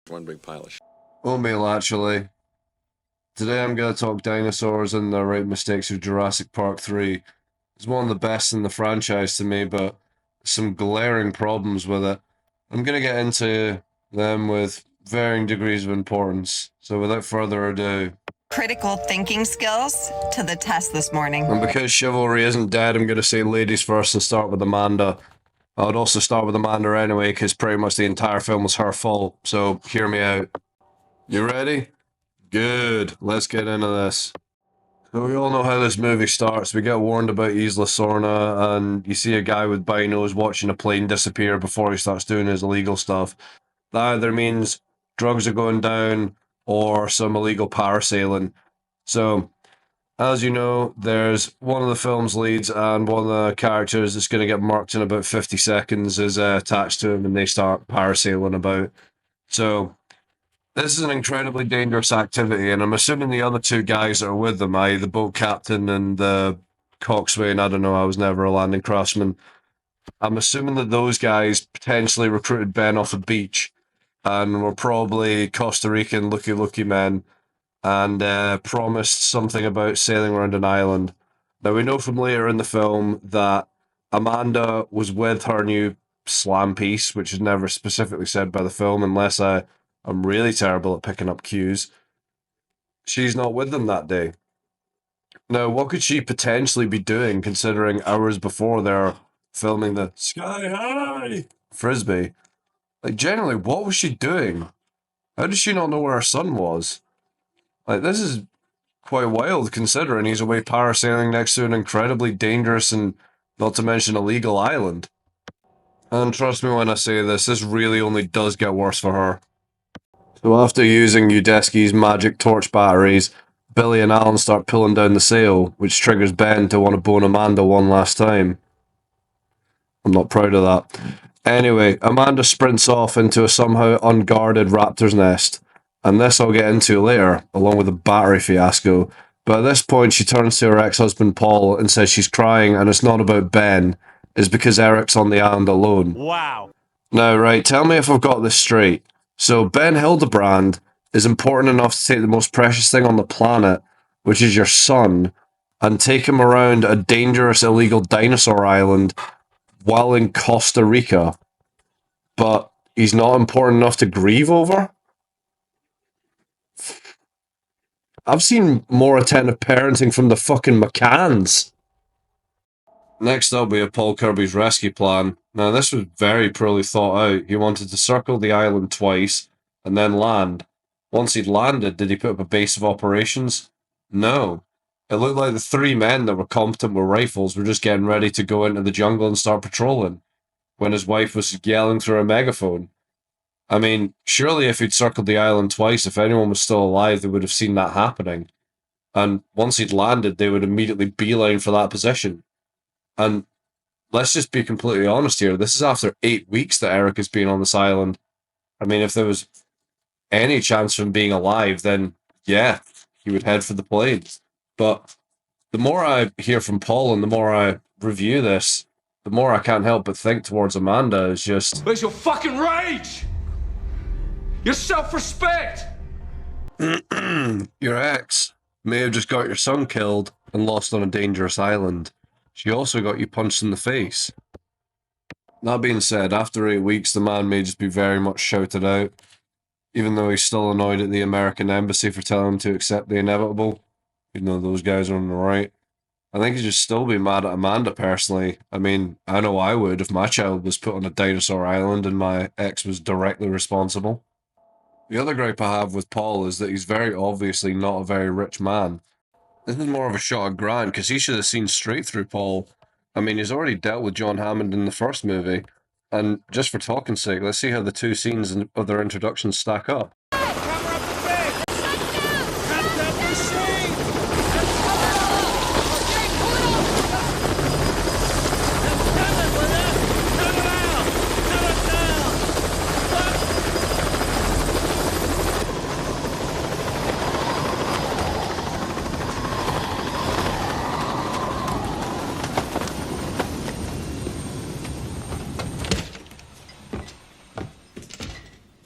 One big pile of shit. Oatmeal, actually. Today I'm going to talk dinosaurs and the right mistakes of Jurassic Park 3. It's one of the best in the franchise to me, but some glaring problems with it. I'm going to get into them with varying degrees of importance. So without further ado, Critical thinking skills to the test this morning. and because chivalry isn't dead, I'm going to say ladies first and start with Amanda. I would also start with Amanda anyway, because pretty much the entire film was her fault, so hear me out. You ready? Good. Let's get into this. So we all know how this movie starts. We get warned about Isla Sorna, and you see a guy with binos watching a plane disappear before he starts doing his illegal stuff. That either means drugs are going down or some illegal parasailing. So, as you know, there's one of the film's leads and one of the characters that's going to get marked in about 50 seconds is attached to him, and they start parasailing about. So, this is an incredibly dangerous activity, and I'm assuming the other two guys that are with them, i.e. the boat captain and the coxswain, I don't know, I was never a landing craftsman. I'm assuming that those guys potentially recruited Ben off a beach and were probably Costa Rican looky men and promised something about sailing around an island. Now, we know from later in the film that Amanda was with her new slam piece, which is never specifically said by the film, unless I'm really terrible at picking up cues. She's not with them that day. Now, what could she potentially be doing, considering hours before they're filming the Sky High Frisbee? Like, generally, what was she doing? How did she not know where her son was? Like, this is quite wild, considering he's away parasailing next to an incredibly dangerous and, not to mention, illegal island. And trust me when I say this really only does get worse for her. So after using Udesky's magic torch batteries, Billy and Alan start pulling down the sail, which triggers Ben to want to bone Amanda one last time. I'm not proud of that. Anyway, Amanda sprints off into a somehow unguarded raptor's nest, and this I'll get into later, along with the battery fiasco. But at this point, she turns to her ex-husband Paul and says she's crying, and it's not about Ben, it's because Eric's on the island alone. Wow. Now, right, tell me if I've got this straight. So, Ben Hildebrand is important enough to take the most precious thing on the planet, which is your son, and take him around a dangerous illegal dinosaur island while in Costa Rica, but he's not important enough to grieve over? I've seen more attentive parenting from the fucking McCanns. Next up, we have Paul Kirby's rescue plan. Now, this was very poorly thought out. He wanted to circle the island twice and then land. Once he'd landed, did he put up a base of operations? No. It looked like the three men that were competent with rifles were just getting ready to go into the jungle and start patrolling, when his wife was yelling through a megaphone. I mean, surely if he'd circled the island twice, if anyone was still alive, they would have seen that happening. And once he'd landed, they would immediately beeline for that position. And let's just be completely honest here. This is after 8 weeks that Eric has been on this island. I mean, if there was any chance of him being alive, then yeah, he would head for the plane. But the more I hear from Paul and the more I review this, the more I can't help but think towards Amanda is just... Where's your fucking rage? Your self-respect? Your ex may have just got your son killed and lost on a dangerous island. She also got you punched in the face. That being said, after 8 weeks, the man may just be very much shouted out, even though he's still annoyed at the American embassy for telling him to accept the inevitable, even though those guys are on the right. I think he should still be mad at Amanda, personally. I mean, I know I would if my child was put on a dinosaur island and my ex was directly responsible. The other gripe I have with Paul is that he's very obviously not a very rich man. This is more of a shot at Grant, because he should have seen straight through Paul. I mean, he's already dealt with John Hammond in the first movie, and just for talking's sake, let's see how the two scenes of their introductions stack up.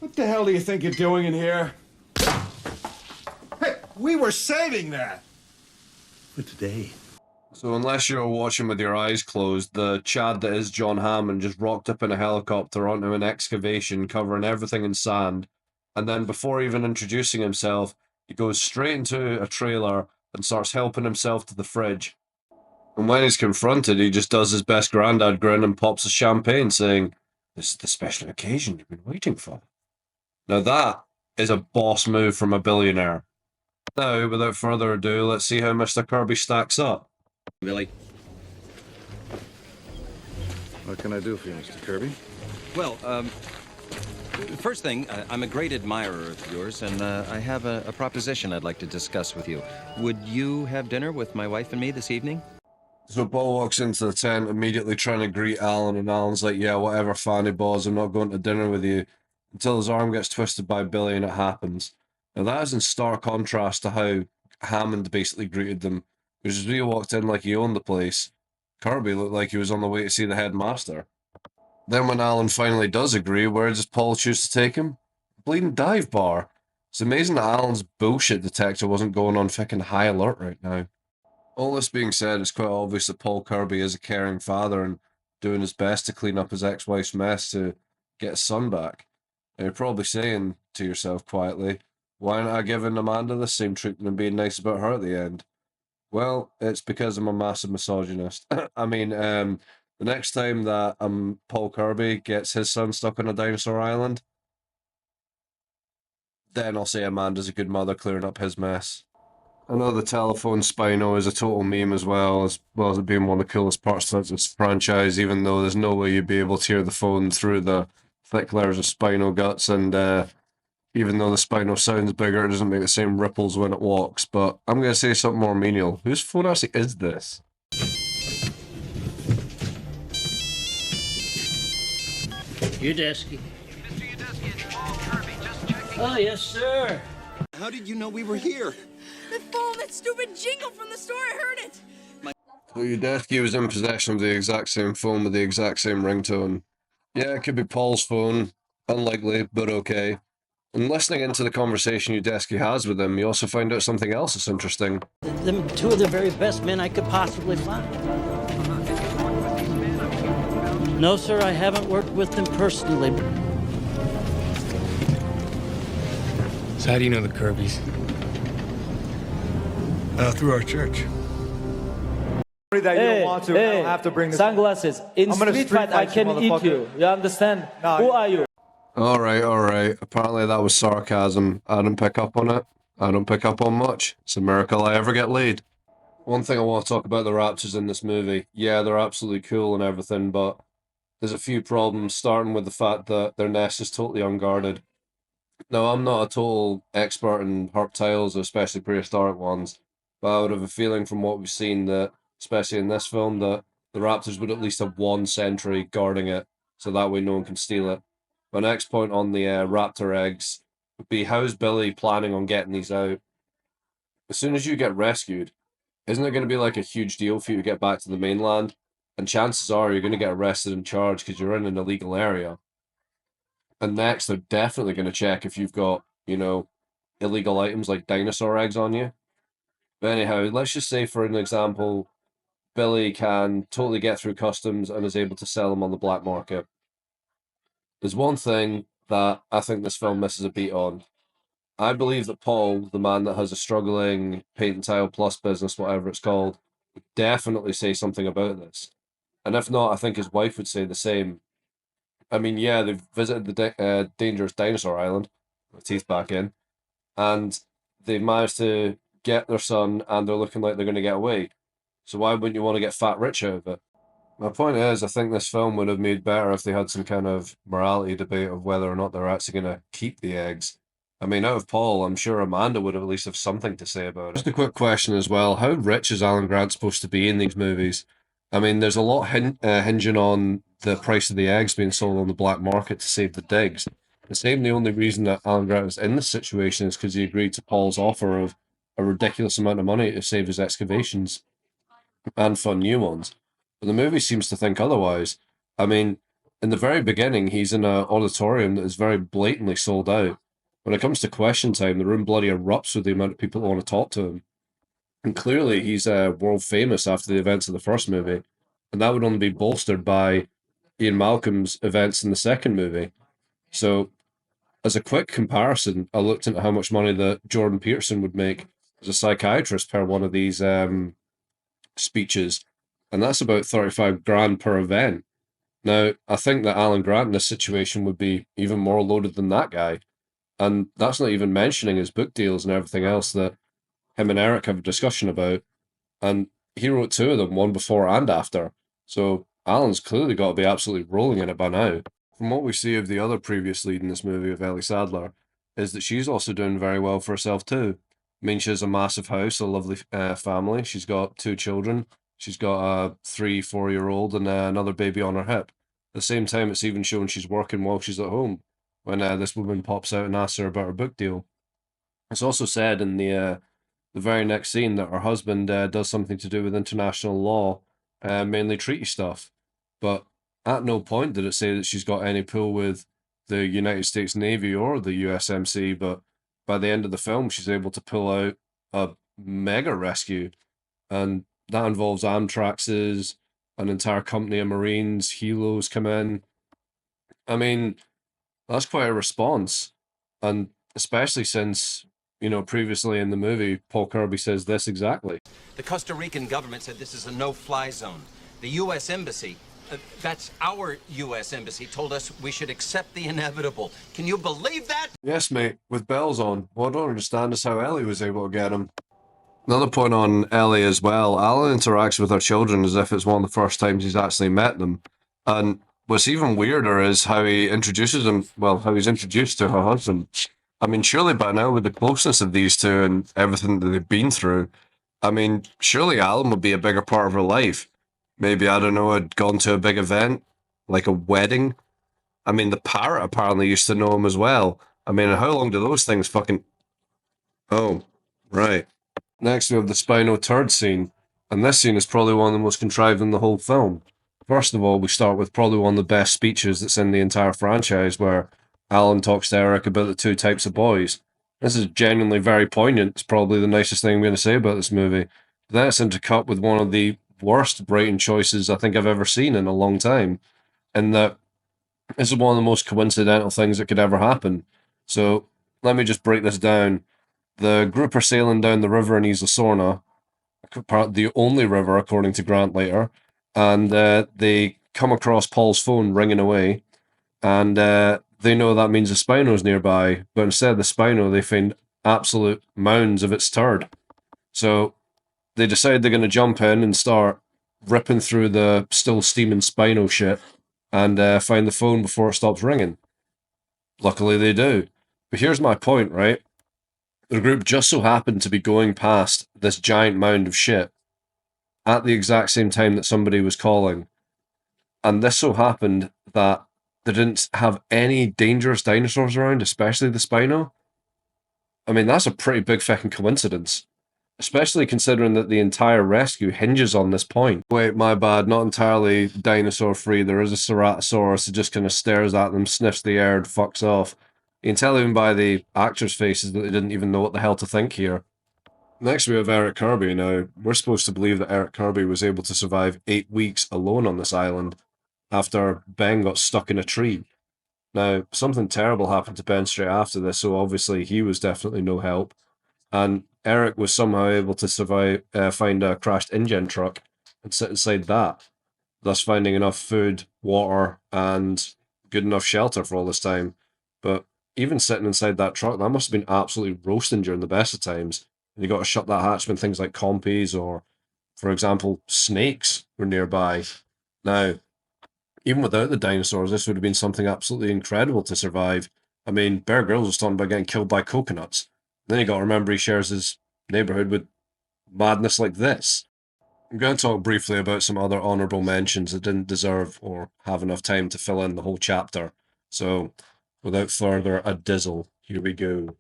What the hell do you think you're doing in here? Hey, we were saving that! For today. So unless you're watching with your eyes closed, the Chad that is John Hammond just rocked up in a helicopter onto an excavation covering everything in sand, and then before even introducing himself, he goes straight into a trailer and starts helping himself to the fridge. And when he's confronted, he just does his best granddad grin and pops a champagne, saying, "This is the special occasion you've been waiting for." Now that is a boss move from a billionaire. Now, without further ado, let's see how Mr. Kirby stacks up. Billy. What can I do for you, Mr. Kirby? Well, first thing, I'm a great admirer of yours, and I have a proposition I'd like to discuss with you. Would you have dinner with my wife and me this evening? So Paul walks into the tent, immediately trying to greet Alan, and Alan's like, "Yeah, whatever, fanny balls, I'm not going to dinner with you," until his arm gets twisted by Billy and it happens. Now that is in stark contrast to how Hammond basically greeted them, which is he walked in like he owned the place. Kirby looked like he was on the way to see the headmaster. Then when Alan finally does agree, where does Paul choose to take him? Bleeding dive bar. It's amazing that Alan's bullshit detector wasn't going on fucking high alert right now. All this being said, it's quite obvious that Paul Kirby is a caring father and doing his best to clean up his ex-wife's mess to get his son back. And you're probably saying to yourself quietly, why not I giving Amanda the same treatment and being nice about her at the end? Well, it's because I'm a massive misogynist. I mean, the next time that Paul Kirby gets his son stuck on a dinosaur island, then I'll say Amanda's a good mother clearing up his mess. I know the telephone Spino is a total meme as well as it being one of the coolest parts of this franchise, even though there's no way you'd be able to hear the phone through the thick layers of Spino guts, and even though the Spino sounds bigger, it doesn't make the same ripples when it walks. But I'm going to say something more menial. Whose phone actually is this? Udesky. Mr. Udesky, it's Paul Kirby. Just checking. Oh, yes, sir. How did you know we were here? The phone, that stupid jingle from the store, I heard it. So Udesky was in possession of the exact same phone with the exact same ringtone. Yeah, it could be Paul's phone. Unlikely, but okay. And listening into the conversation Udesky has with him, you also find out something else that's interesting. Them two of the very best men I could possibly find. No, sir, I haven't worked with them personally. So how do you know the Kirbys? Through our church. That you don't want to, I don't have to bring this. Sunglasses. In street fight, I can eat you. You understand? No, Who are you? Alright. Apparently that was sarcasm. I didn't pick up on it. I don't pick up on much. It's a miracle I ever get laid. One thing I want to talk about the raptors in this movie. Yeah, they're absolutely cool and everything, but there's a few problems, starting with the fact that their nest is totally unguarded. Now, I'm not a total expert in reptiles, especially prehistoric ones, but I would have a feeling from what we've seen that, especially in this film, that the raptors would at least have one sentry guarding it, so that way no one can steal it. My next point on the raptor eggs would be, how's Billy planning on getting these out? As soon as you get rescued, isn't it going to be like a huge deal for you to get back to the mainland? And chances are you're going to get arrested and charged because you're in an illegal area. And next, they're definitely going to check if you've got, illegal items like dinosaur eggs on you. But anyhow, let's just say, for an example, Billy can totally get through customs and is able to sell them on the black market. There's one thing that I think this film misses a beat on. I believe that Paul, the man that has a struggling paint and tile plus business, whatever it's called, would definitely say something about this. And if not, I think his wife would say the same. I mean, yeah, they've visited the dangerous dinosaur island, with teeth back in, and they've managed to get their son, and they're looking like they're going to get away. So why wouldn't you want to get fat rich out of it? My point is, I think this film would have made better if they had some kind of morality debate of whether or not they're actually going to keep the eggs. I mean, out of Paul, I'm sure Amanda would at least have something to say about it. Just a quick question as well. How rich is Alan Grant supposed to be in these movies? I mean, there's a lot hinging on the price of the eggs being sold on the black market to save the digs. The only reason that Alan Grant is in this situation is because he agreed to Paul's offer of a ridiculous amount of money to save his excavations and fund new ones. But the movie seems to think otherwise. I mean, In the very beginning, he's in an auditorium that is very blatantly sold out. When it comes to question time, the room bloody erupts with the amount of people that want to talk to him. And clearly, he's world famous after the events of the first movie. And that would only be bolstered by Ian Malcolm's events in the second movie. So, as a quick comparison, I looked into how much money that Jordan Peterson would make as a psychiatrist per one of these speeches, and that's about 35 grand per event. Now, I think that Alan Grant in this situation would be even more loaded than that guy. And that's not even mentioning his book deals and everything else that him and Eric have a discussion about. And he wrote two of them, one before and after. So Alan's clearly got to be absolutely rolling in it by now. From what we see of the other previous lead in this movie of Ellie Sadler, is that she's also doing very well for herself too. I mean, she has a massive house, a lovely family. She's got two children. She's got a 3-4-year-old and another baby on her hip. At the same time, it's even shown she's working while she's at home when this woman pops out and asks her about her book deal. It's also said in the very next scene that her husband does something to do with international law, mainly treaty stuff. But at no point did it say that she's got any pull with the United States Navy or the USMC, but by the end of the film, she's able to pull out a mega rescue. And that involves Amtraxes, an entire company of Marines, helos come in. I mean, that's quite a response. And especially since, previously in the movie, Paul Kirby says this exactly. The Costa Rican government said this is a no-fly zone. The U.S. Embassy, that's our U.S. Embassy, told us we should accept the inevitable. Can you believe that? Yes, mate, with bells on. What I don't understand is how Ellie was able to get him. Another point on Ellie as well, Alan interacts with her children as if it's one of the first times he's actually met them. And what's even weirder is how he introduces him, how he's introduced to her husband. I mean, surely by now, with the closeness of these two and everything that they've been through, I mean, surely Alan would be a bigger part of her life. Maybe, I don't know, had gone to a big event, like a wedding. I mean, the parrot apparently used to know him as well. I mean, how long do those things fucking... Oh, right. Next, we have the Spino turd scene, and this scene is probably one of the most contrived in the whole film. First of all, we start with probably one of the best speeches that's in the entire franchise, where Alan talks to Eric about the two types of boys. This is genuinely very poignant. It's probably the nicest thing I'm going to say about this movie. But then it's intercut with one of the worst Brighton choices I think I've ever seen in a long time, and that this is one of the most coincidental things that could ever happen. So let me just break this down. The group are sailing down the river in Isla Sorna, the only river, according to Grant later, and they come across Paul's phone ringing away, and they know that means the Spino's nearby, but instead of the Spino, they find absolute mounds of its turd. So they decide they're going to jump in and start ripping through the still steaming Spino shit and find the phone before it stops ringing. Luckily they do. But here's my point, right? The group just so happened to be going past this giant mound of shit at the exact same time that somebody was calling. And this so happened that they didn't have any dangerous dinosaurs around, especially the Spino. I mean, that's a pretty big fucking coincidence. Especially considering that the entire rescue hinges on this point. Wait, my bad, not entirely dinosaur-free. There is a Ceratosaurus that just kind of stares at them, sniffs the air, and fucks off. You can tell even by the actors' faces that they didn't even know what the hell to think here. Next we have Eric Kirby. Now, we're supposed to believe that Eric Kirby was able to survive 8 weeks alone on this island after Ben got stuck in a tree. Now, something terrible happened to Ben straight after this, so obviously he was definitely no help. And Eric was somehow able to survive, find a crashed InGen truck and sit inside that, thus finding enough food, water, and good enough shelter for all this time. But even sitting inside that truck, that must have been absolutely roasting during the best of times. And you got to shut that hatch when things like compies or, for example, snakes were nearby. Now, even without the dinosaurs, this would have been something absolutely incredible to survive. I mean, Bear Grylls was talking about getting killed by coconuts. Then you got to remember he shares his neighborhood with madness like this. I'm going to talk briefly about some other honorable mentions that didn't deserve or have enough time to fill in the whole chapter. So, without further ado, here we go.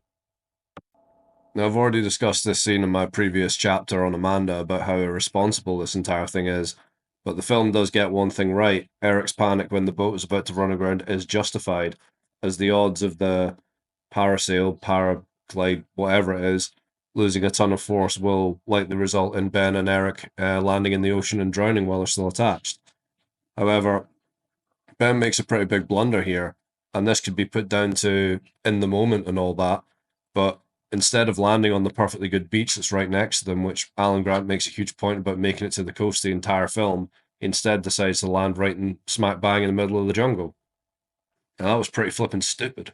Now, I've already discussed this scene in my previous chapter on Amanda about how irresponsible this entire thing is, But the film does get one thing right. Eric's panic when the boat is about to run aground is justified, as the odds of the parasail, paraglide, whatever it is, losing a ton of force will likely result in Ben and Eric landing in the ocean and drowning while they're still attached. However, Ben makes a pretty big blunder here, and this could be put down to in the moment and all that, but instead of landing on the perfectly good beach that's right next to them, which Alan Grant makes a huge point about making it to the coast the entire film, he instead decides to land right in smack bang in the middle of the jungle. And that was pretty flippin' stupid.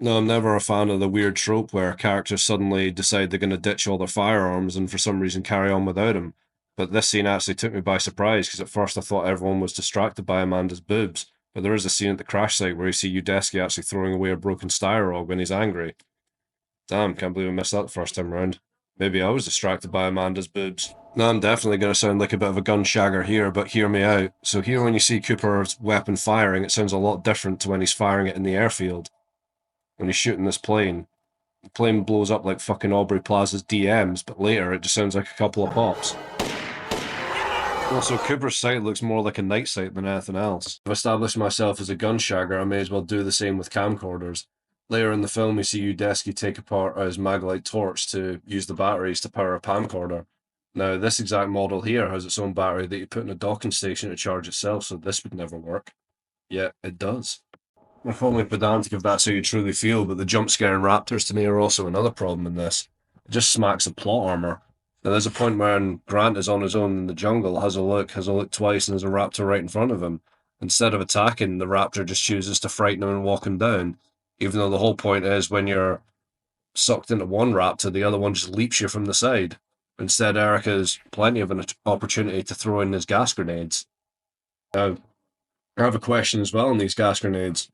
No, I'm never a fan of the weird trope where characters suddenly decide they're going to ditch all their firearms and for some reason carry on without them. But this scene actually took me by surprise because at first I thought everyone was distracted by Amanda's boobs. But there is a scene at the crash site where you see Udesky actually throwing away a broken styrog when he's angry. Damn, can't believe I missed that the first time around. Maybe I was distracted by Amanda's boobs. Now I'm definitely going to sound like a bit of a gun shagger here, but hear me out. So here when you see Cooper's weapon firing, it sounds a lot different to when he's firing it in the airfield. When he's shooting this plane, the plane blows up like fucking Aubrey Plaza's DMs, but later it just sounds like a couple of pops. Also, Cooper's sight looks more like a night sight than anything else. I've established myself as a gun shagger, I may as well do the same with camcorders. Later in the film, we see Udesky take apart his Maglite torch to use the batteries to power a camcorder. Now, this exact model here has its own battery that you put in a docking station to charge itself, so this would never work. Yet, it does. I'm only pedantic if that's how you truly feel, but the jump scare in Raptors to me are also another problem in this. It just smacks of plot armor. Now, there's a point when Grant is on his own in the jungle, has a look twice, and there's a raptor right in front of him. Instead of attacking, the raptor just chooses to frighten him and walk him down, even though the whole point is when you're sucked into one raptor, the other one just leaps you from the side. Instead, Eric has plenty of an opportunity to throw in his gas grenades. Now, I have a question as well on these gas grenades.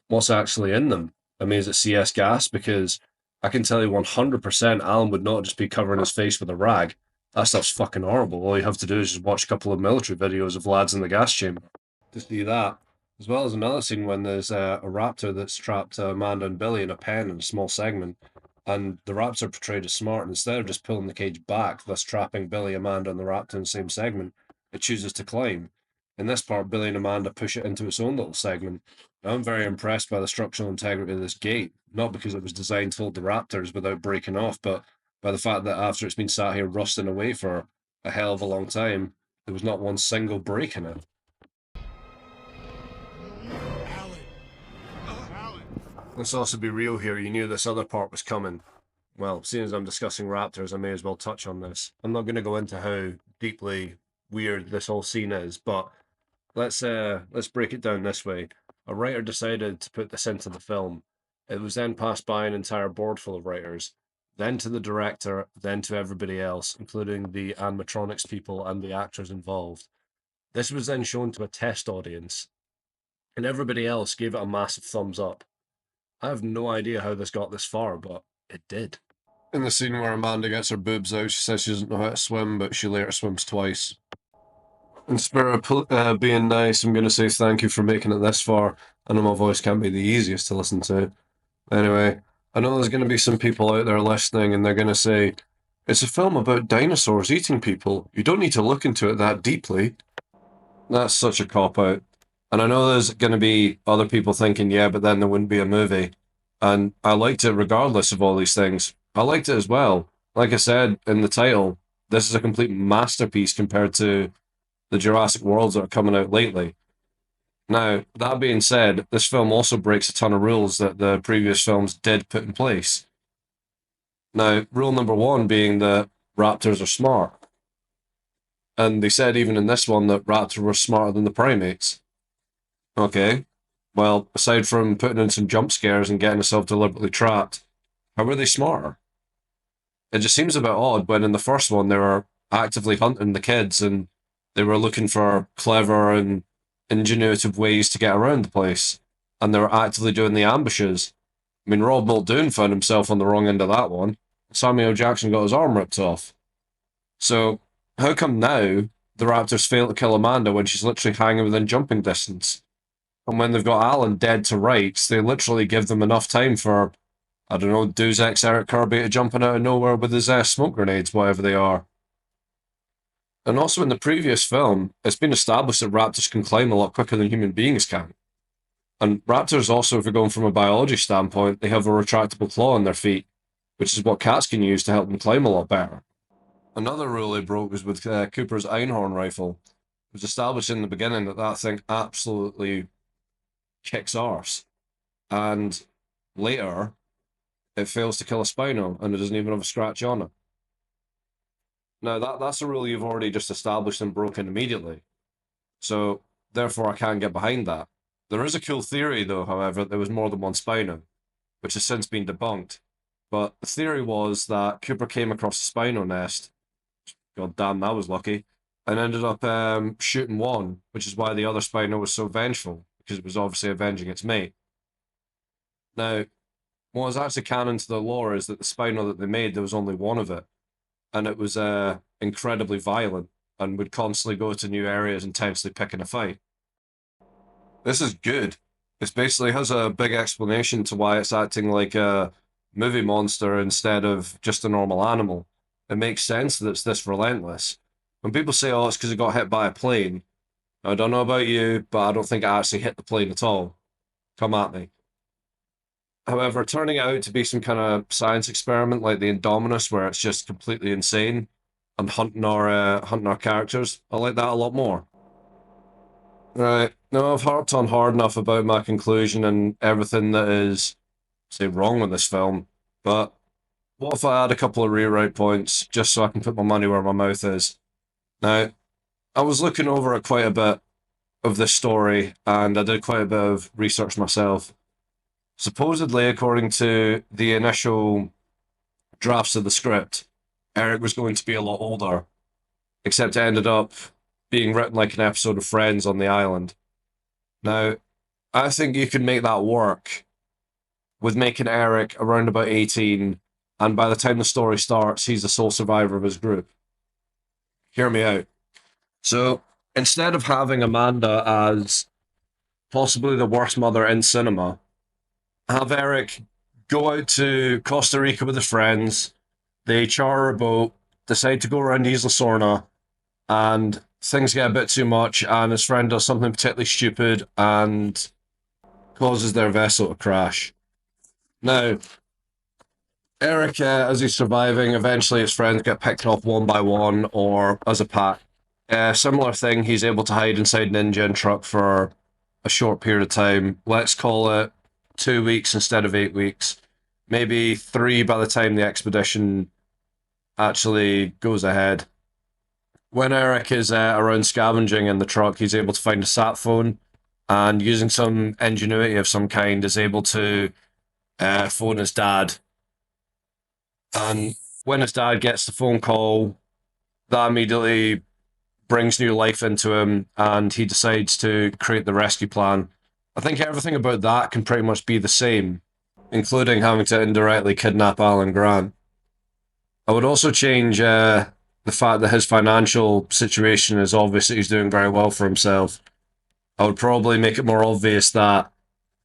What's actually in them? I mean, is it CS gas? Because I can tell you 100% Alan would not just be covering his face with a rag. That stuff's fucking horrible. All you have to do is just watch a couple of military videos of lads in the gas chamber to see that. As well as another scene when there's a raptor that's trapped Amanda and Billy in a pen in a small segment, and the raptor portrayed as smart, and instead of just pulling the cage back, thus trapping Billy, Amanda, and the raptor in the same segment, it chooses to climb. In this part, Billy and Amanda push it into its own little segment. I'm very impressed by the structural integrity of this gate, not because it was designed to hold the raptors without breaking off, but by the fact that after it's been sat here rusting away for a hell of a long time, there was not one single break in it. Let's also be real here, you knew this other part was coming. Well, seeing as I'm discussing raptors, I may as well touch on this. I'm not going to go into how deeply weird this whole scene is, but let's break it down this way. A writer decided to put this into the film. It was then passed by an entire board full of writers, then to the director, then to everybody else, including the animatronics people and the actors involved. This was then shown to a test audience, and everybody else gave it a massive thumbs up. I have no idea how this got this far, but it did. In the scene where Amanda gets her boobs out, she says she doesn't know how to swim, but she later swims twice. In spirit of being nice, I'm going to say thank you for making it this far. I know my voice can't be the easiest to listen to. Anyway, I know there's going to be some people out there listening and they're going to say, it's a film about dinosaurs eating people. You don't need to look into it that deeply. That's such a cop-out. And I know there's going to be other people thinking, yeah, but then there wouldn't be a movie. And I liked it regardless of all these things. I liked it as well. Like I said in the title, this is a complete masterpiece compared to the Jurassic Worlds that are coming out lately. Now, that being said, this film also breaks a ton of rules that the previous films did put in place. Now, rule number one being that raptors are smart. And they said even in this one that raptors were smarter than the primates. Okay, well, aside from putting in some jump scares and getting herself deliberately trapped, how were they smarter? It just seems a bit odd when in the first one they were actively hunting the kids and they were looking for clever and ingenuitive ways to get around the place. And they were actively doing the ambushes. I mean, Rob Muldoon found himself on the wrong end of that one. Samuel Jackson got his arm ripped off. So, how come now the Raptors fail to kill Amanda when she's literally hanging within jumping distance? And when they've got Alan dead to rights, they literally give them enough time for, I don't know, Deus Ex Eric Kirby to jumping out of nowhere with his smoke grenades, whatever they are. And also in the previous film, it's been established that raptors can climb a lot quicker than human beings can. And raptors also, if you're going from a biology standpoint, they have a retractable claw on their feet, which is what cats can use to help them climb a lot better. Another rule they broke was with Cooper's Einhorn rifle. It was established in the beginning that that thing absolutely kicks arse. And later, it fails to kill a Spino, and it doesn't even have a scratch on it. Now, that's a rule you've already just established and broken immediately. So, therefore, I can't get behind that. There is a cool theory, though, however, that there was more than one Spino, which has since been debunked. But the theory was that Cooper came across a Spino nest, god damn, that was lucky, and ended up shooting one, which is why the other Spino was so vengeful, because it was obviously avenging its mate. Now, what is actually canon to the lore is that the Spino that they made, there was only one of it, and it was incredibly violent and would constantly go to new areas intensely picking a fight. This is good. This basically has a big explanation to why it's acting like a movie monster instead of just a normal animal. It makes sense that it's this relentless. When people say, oh, it's because it got hit by a plane, I don't know about you, but I don't think it actually hit the plane at all. Come at me. However, turning it out to be some kind of science experiment like the Indominus, where it's just completely insane and hunting our characters, I like that a lot more. Right, now I've harped on hard enough about my conclusion and everything that is, say, wrong with this film, but what if I add a couple of rewrite points just so I can put my money where my mouth is? Now, I was looking over at quite a bit of this story, and I did quite a bit of research myself. Supposedly, according to the initial drafts of the script, Eric was going to be a lot older, except it ended up being written like an episode of Friends on the island. Now, I think you can make that work with making Eric around about 18, and by the time the story starts, he's the sole survivor of his group. Hear me out. So, instead of having Amanda as possibly the worst mother in cinema, have Eric go out to Costa Rica with his friends, they charter a boat, decide to go around Isla Sorna, and things get a bit too much, and his friend does something particularly stupid and causes their vessel to crash. Now, Eric, as he's surviving, eventually his friends get picked off one by one or as a pack. Similar thing, he's able to hide inside an engine truck for a short period of time. Let's call it 2 weeks instead of 8 weeks. Maybe 3 by the time the expedition actually goes ahead. When Eric is around scavenging in the truck, he's able to find a sat phone, and using some ingenuity of some kind is able to phone his dad. And when his dad gets the phone call, that immediately brings new life into him, and he decides to create the rescue plan. I think everything about that can pretty much be the same, including having to indirectly kidnap Alan Grant. I would also change the fact that his financial situation is obvious that he's doing very well for himself. I would probably make it more obvious that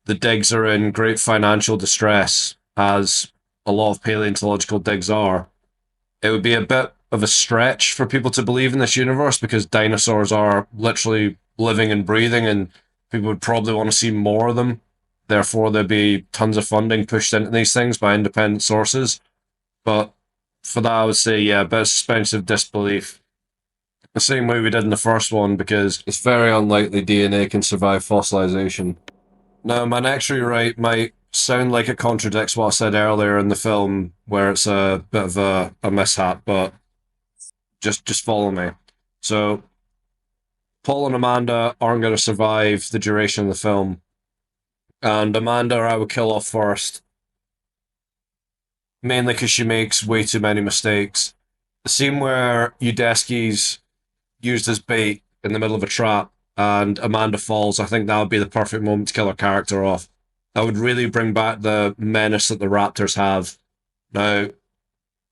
the digs are in great financial distress, as a lot of paleontological digs are. It would be a bit of a stretch for people to believe in this universe because dinosaurs are literally living and breathing, and people would probably want to see more of them. Therefore, there'd be tons of funding pushed into these things by independent sources. But for that, I would say, yeah, a bit of suspension of disbelief. The same way we did in the first one, because it's very unlikely DNA can survive fossilization. Now, my next rewrite might sound like it contradicts what I said earlier in the film, where it's a bit of a mishap, but just follow me. So, Paul and Amanda aren't going to survive the duration of the film. And Amanda, I would kill off first. Mainly because she makes way too many mistakes. The scene where Udesky's used as bait in the middle of a trap and Amanda falls, I think that would be the perfect moment to kill her character off. That would really bring back the menace that the Raptors have. Now,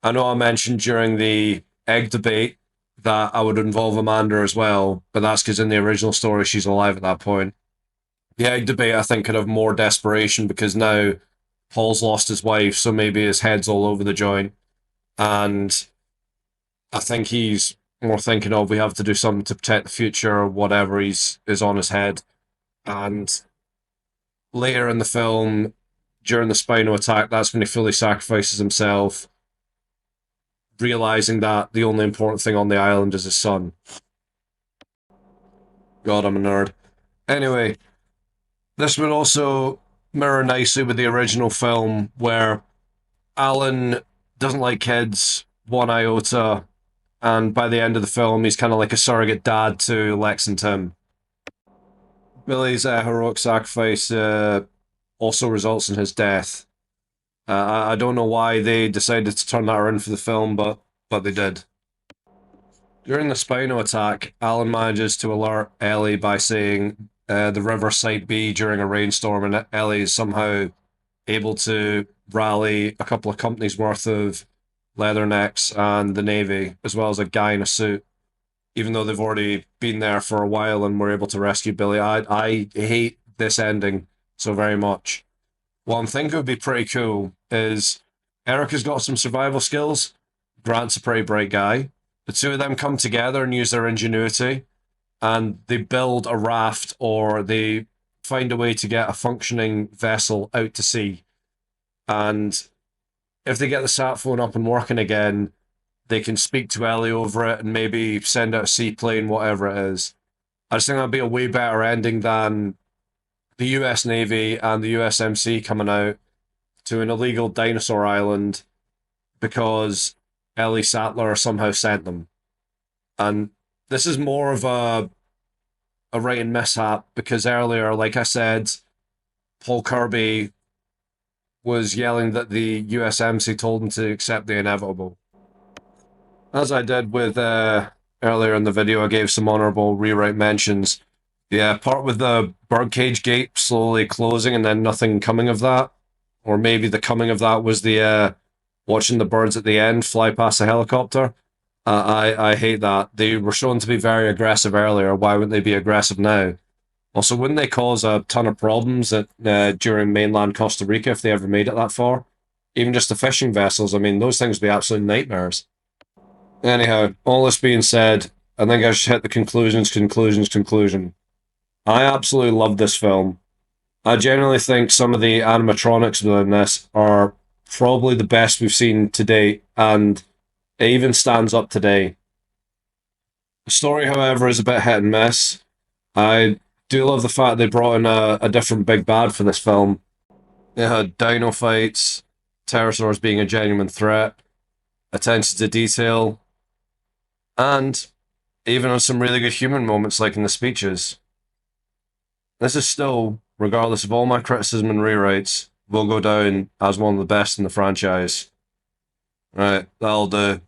I know I mentioned during the egg debate that I would involve Amanda as well, but that's because in the original story she's alive at that point. The egg debate, I think, could have more desperation because now Paul's lost his wife, so maybe his head's all over the joint. And I think he's more thinking of we have to do something to protect the future or whatever is on his head. And later in the film, during the Spino attack, that's when he fully sacrifices himself, realizing that the only important thing on the island is his son. God, I'm a nerd. Anyway, this would also mirror nicely with the original film, where Alan doesn't like kids one iota, and by the end of the film, he's kind of like a surrogate dad to Lex and Tim. Billy's heroic sacrifice also results in his death. I don't know why they decided to turn that around for the film, but they did. During the Spino attack, Alan manages to alert Ellie by saying the river Site B during a rainstorm, and Ellie is somehow able to rally a couple of companies worth of leathernecks and the Navy, as well as a guy in a suit, even though they've already been there for a while and were able to rescue Billy. I hate this ending so very much. What I'm thinking would be pretty cool is Erica's got some survival skills, Grant's a pretty bright guy. The two of them come together and use their ingenuity, and they build a raft, or they find a way to get a functioning vessel out to sea. And if they get the sat phone up and working again, they can speak to Ellie over it and maybe send out a seaplane, whatever it is. I just think that'd be a way better ending than the US Navy and the USMC coming out to an illegal dinosaur island because Ellie Sattler somehow sent them. And this is more of a writing mishap, because earlier, like I said, Paul Kirby was yelling that the USMC told him to accept the inevitable. As I did with earlier in the video, I gave some honorable rewrite mentions. Yeah, part with the birdcage gate slowly closing and then nothing coming of that. Or maybe the coming of that was the watching the birds at the end fly past a helicopter. I hate that. They were shown to be very aggressive earlier. Why wouldn't they be aggressive now? Also, wouldn't they cause a ton of problems during mainland Costa Rica if they ever made it that far? Even just the fishing vessels, I mean, those things would be absolute nightmares. Anyhow, all this being said, I think I should hit the conclusion. I absolutely love this film. I genuinely think some of the animatronics within this are probably the best we've seen to date, and it even stands up today. The story, however, is a bit hit and miss. I do love the fact they brought in a different big bad for this film. They had dino fights, pterosaurs being a genuine threat, attention to detail, and even on some really good human moments like in the speeches. This is still, regardless of all my criticism and rewrites, will go down as one of the best in the franchise. Right, that'll do.